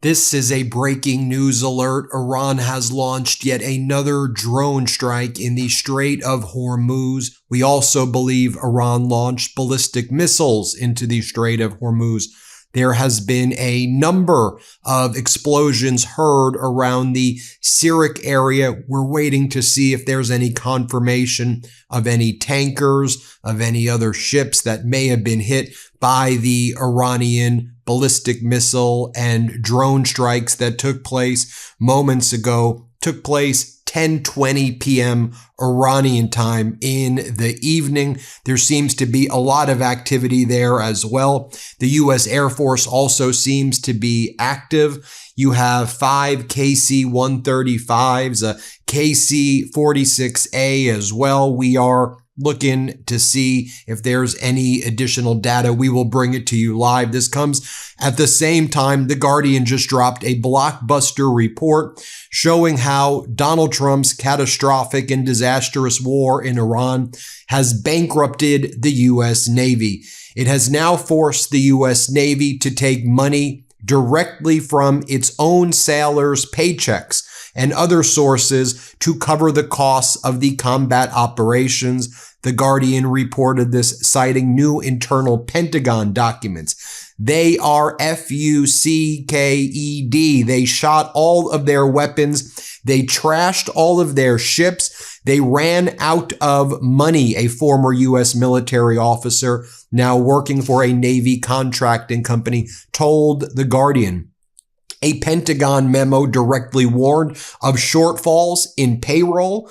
This is a breaking news alert. Iran has launched yet another drone strike in the Strait of Hormuz. We also believe Iran launched ballistic missiles into the Strait of Hormuz. There has been a number of explosions heard around the Sirik area. We're waiting to see if there's any confirmation of any tankers, of any other ships that may have been hit by the Iranian ballistic missile and drone strikes that took place moments ago. Took place 10:20 p.m. Iranian time in the evening. There seems to be a lot of activity there as well. The U.S. Air Force also seems to be active. You have 5 KC-135s, a KC-46A as well. We are looking to see if there's any additional data. We will bring it to you live. This comes at the same time The Guardian just dropped a blockbuster report showing how Donald Trump's catastrophic and disastrous war in Iran has bankrupted the U.S. Navy. It has now forced the U.S. Navy to take money directly from its own sailors' paychecks and other sources to cover the costs of the combat operations. The Guardian reported this, citing new internal Pentagon documents. They are FUCKED. They shot all of their weapons. They trashed all of their ships. They ran out of money, a former U.S. military officer now working for a Navy contracting company told The Guardian. A Pentagon memo directly warned of shortfalls in payroll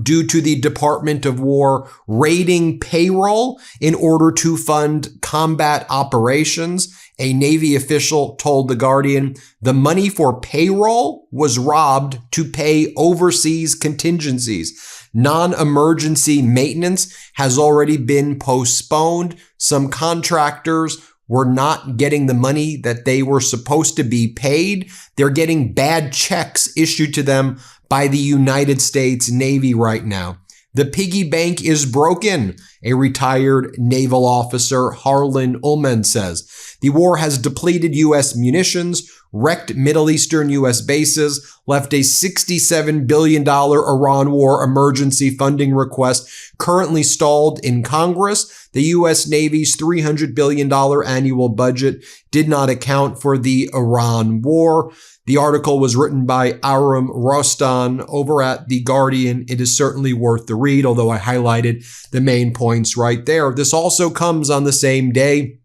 due to the Department of War raiding payroll in order to fund combat operations. A Navy official told The Guardian the money for payroll was robbed to pay overseas contingencies. Non-emergency maintenance has already been postponed. Some contractors were not getting the money that they were supposed to be paid. They're getting bad checks issued to them by the United States Navy right now. The piggy bank is broken, a retired naval officer, Harlan Ullman, says. The war has depleted U.S. munitions, wrecked Middle Eastern U.S. bases, left a $67 billion Iran war emergency funding request currently stalled in Congress. The U.S. Navy's $300 billion annual budget did not account for the Iran war. The article was written by Aram Rostan over at The Guardian. It is certainly worth the read, although I highlighted the main points right there. This also comes on the same day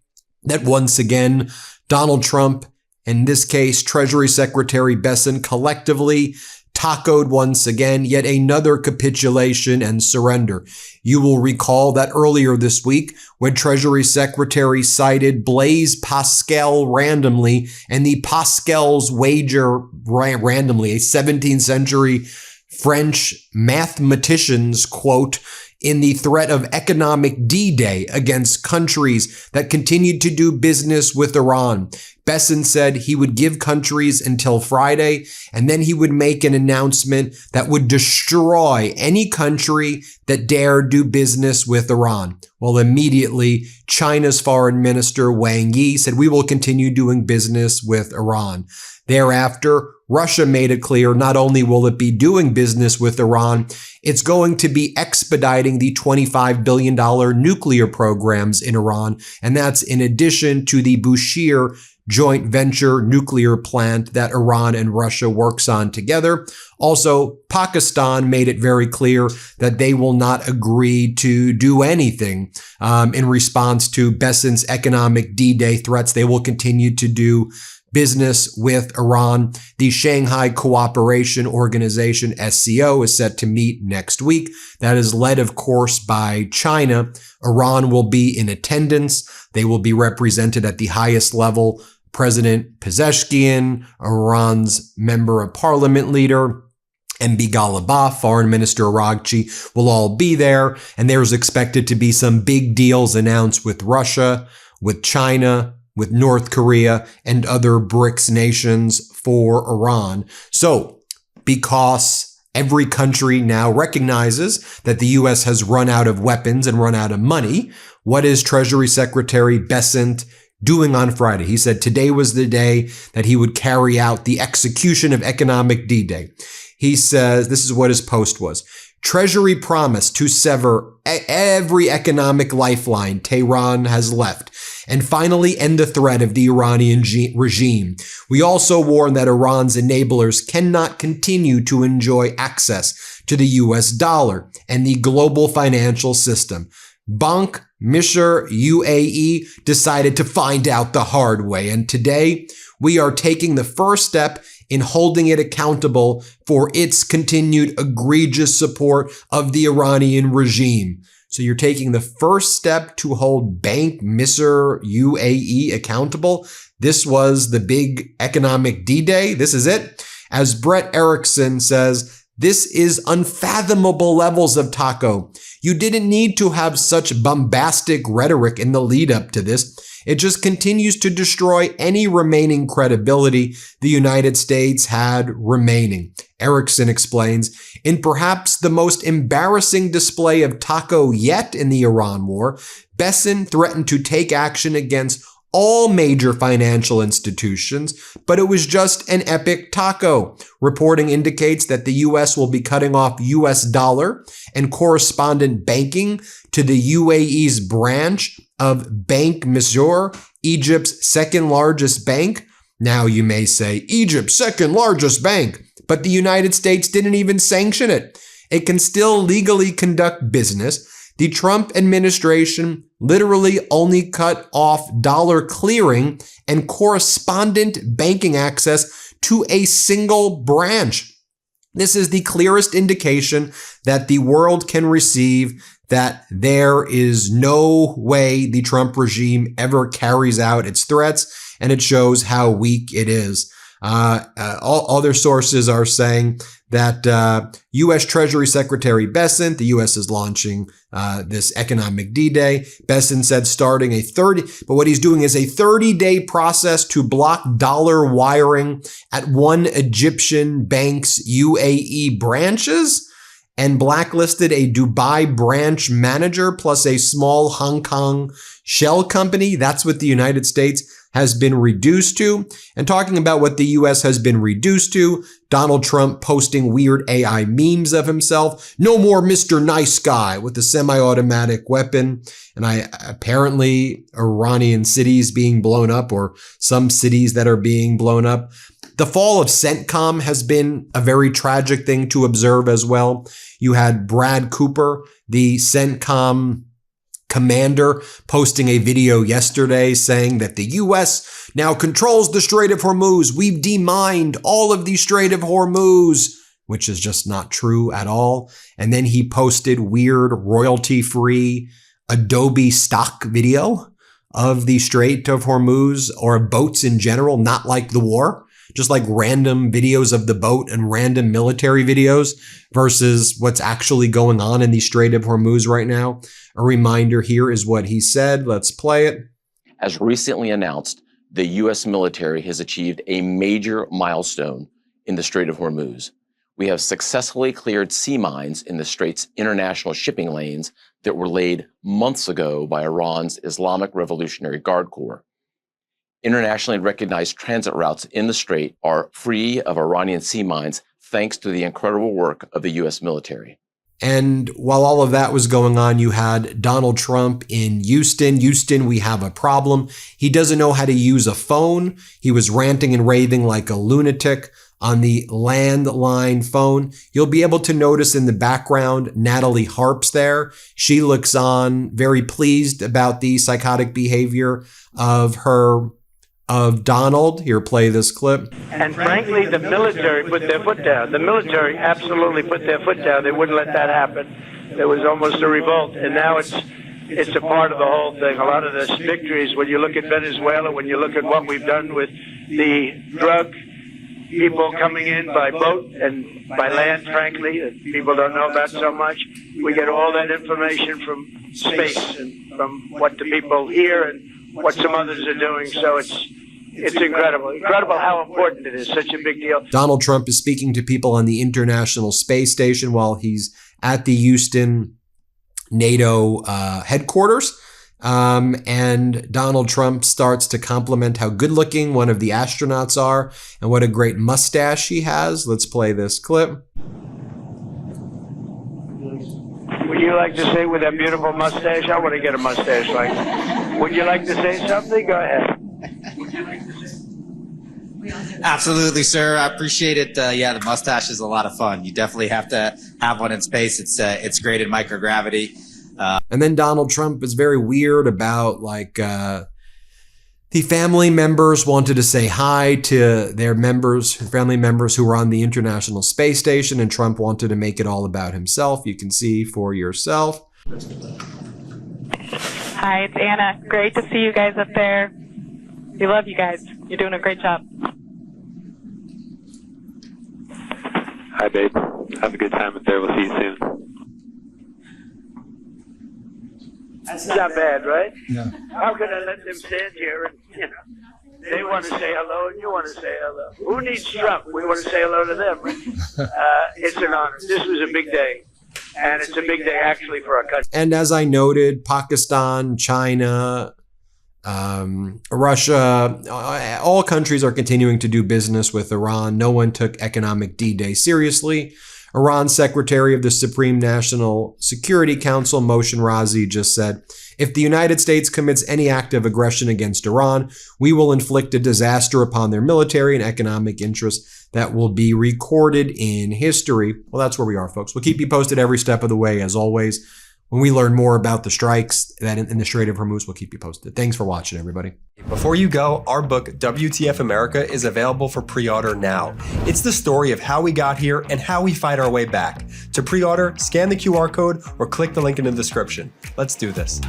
that once again, Donald Trump, in this case, Treasury Secretary Bessent, collectively tacoed once again yet another capitulation and surrender. You will recall that earlier this week, when Treasury Secretary cited Blaise Pascal randomly and the Pascal's wager randomly, a 17th century French mathematician's quote, in the threat of economic D-Day against countries that continued to do business with Iran. Bessent said he would give countries until Friday, and then he would make an announcement that would destroy any country that dared do business with Iran. Well, immediately, China's foreign minister Wang Yi said, we will continue doing business with Iran. Thereafter, Russia made it clear not only will it be doing business with Iran, it's going to be expediting the $25 billion nuclear programs in Iran, and that's in addition to the Bushehr joint venture nuclear plant that Iran and Russia works on together. Also, Pakistan made it very clear that they will not agree to do anything in response to Bessent's economic D-Day threats. They will continue to do business with Iran. The Shanghai Cooperation Organization, SCO, is set to meet next week. That is led, of course, by China. Iran will be in attendance. They will be represented at the highest level. President Pezeshkian, Iran's member of parliament leader, MB Ghalibaf, Foreign Minister Araghchi will all be there. And there's expected to be some big deals announced with Russia, with China, with North Korea, and other BRICS nations for Iran. So, because every country now recognizes that the U.S. has run out of weapons and run out of money, what is Treasury Secretary Bessent doing on Friday. He said today was the day that he would carry out the execution of economic D-Day. He says, this is what his post was. Treasury promised to sever every economic lifeline Tehran has left and finally end the threat of the Iranian regime. We also warn that Iran's enablers cannot continue to enjoy access to the US dollar and the global financial system. Bank Misr UAE decided to find out the hard way, and today we are taking the first step in holding it accountable for its continued egregious support of the Iranian regime. So you're taking the first step to hold Bank Misr UAE accountable. This was the big economic D-Day. This is it. As Brett Erickson says, this is unfathomable levels of taco. You didn't need to have such bombastic rhetoric in the lead up to this. It just continues to destroy any remaining credibility the United States had remaining. Erickson explains, in perhaps the most embarrassing display of taco yet in the Iran war, Besson threatened to take action against all major financial institutions, but it was just an epic taco. Reporting indicates that the U.S. will be cutting off U.S. dollar and correspondent banking to the UAE's branch of Bank Misr, Egypt's second largest bank. Now you may say, Egypt's second largest bank, but the United States didn't even sanction it. It can still legally conduct business. The Trump administration literally only cut off dollar clearing and correspondent banking access to a single branch. This is the clearest indication that the world can receive that there is no way the Trump regime ever carries out its threats, and it shows how weak it is. All other sources are saying that U.S. Treasury Secretary Besson, the U.S. is launching this economic D-Day. Besson said but what he's doing is a 30-day process to block dollar wiring at one Egyptian bank's UAE branches and blacklisted a Dubai branch manager plus a small Hong Kong shell company. That's what the United States has been reduced to. And talking about what the U.S. has been reduced to, Donald Trump posting weird AI memes of himself. No more Mr. Nice Guy with a semi-automatic weapon. And apparently Iranian cities being blown up, or some cities that are being blown up. The fall of CENTCOM has been a very tragic thing to observe as well. You had Brad Cooper, the CENTCOM commander, posting a video yesterday saying that the U.S. now controls the Strait of Hormuz. We've demined all of the Strait of Hormuz, which is just not true at all. And then he posted weird royalty-free Adobe stock video of the Strait of Hormuz, or boats in general, not like the war. Just like random videos of the boat and random military videos versus what's actually going on in the Strait of Hormuz right now. A reminder, here is what he said. Let's play it. As recently announced, the U.S. military has achieved a major milestone in the Strait of Hormuz. We have successfully cleared sea mines in the Strait's international shipping lanes that were laid months ago by Iran's Islamic Revolutionary Guard Corps. Internationally recognized transit routes in the Strait are free of Iranian sea mines thanks to the incredible work of the U.S. military. And while all of that was going on, you had Donald Trump in Houston. Houston, we have a problem. He doesn't know how to use a phone. He was ranting and raving like a lunatic on the landline phone. You'll be able to notice in the background, Natalie Harp's there. She looks on very pleased about the psychotic behavior of Donald. Here, play this clip. And frankly, the military put their foot down. The military absolutely put their foot down. They wouldn't let that happen. There was almost a revolt, and now it's a part of the whole thing. A lot of the victories, when you look at Venezuela, when you look at what we've done with the drug people coming in by boat and by land, frankly, that people don't know about so much. We get all that information from space and from what the people hear and what some others are doing. So it's incredible. Incredible how important it is. Such a big deal. Donald Trump is speaking to people on the International Space Station while he's at the Houston NATO headquarters. And Donald Trump starts to compliment how good looking one of the astronauts are and what a great mustache he has. Let's play this clip. Would you like to say with that beautiful mustache? I want to get a mustache like. Would you like to say something? Go ahead. Absolutely, sir. I appreciate it. Yeah, the mustache is a lot of fun. You definitely have to have one in space. It's great in microgravity. And then Donald Trump is very weird about the family members wanted to say hi to their family members who were on the International Space Station, and Trump wanted to make it all about himself. You can see for yourself. Hi, it's Anna. Great to see you guys up there. We love you guys. You're doing a great job. Hi, babe. Have a good time up there. We'll see you soon. That's not bad, right? Yeah. How can I let them stand here and, they want to say hello and you want to say hello. Who needs Trump? We want to say hello to them. It's an honor. This was a big day. And it's a big day actually for our country. And as I noted, Pakistan, China, Russia, all countries are continuing to do business with Iran. No one took economic D-Day seriously. Iran's Secretary of the Supreme National Security Council, Mohsen Razi, just said, if the United States commits any act of aggression against Iran, we will inflict a disaster upon their military and economic interests that will be recorded in history. Well, that's where we are, folks. We'll keep you posted every step of the way, as always. When we learn more about the strikes that in the Strait of Hormuz, we'll keep you posted. Thanks for watching, everybody. Before you go, our book, WTF America, is available for pre-order now. It's the story of how we got here and how we fight our way back. To pre-order, scan the QR code or click the link in the description. Let's do this.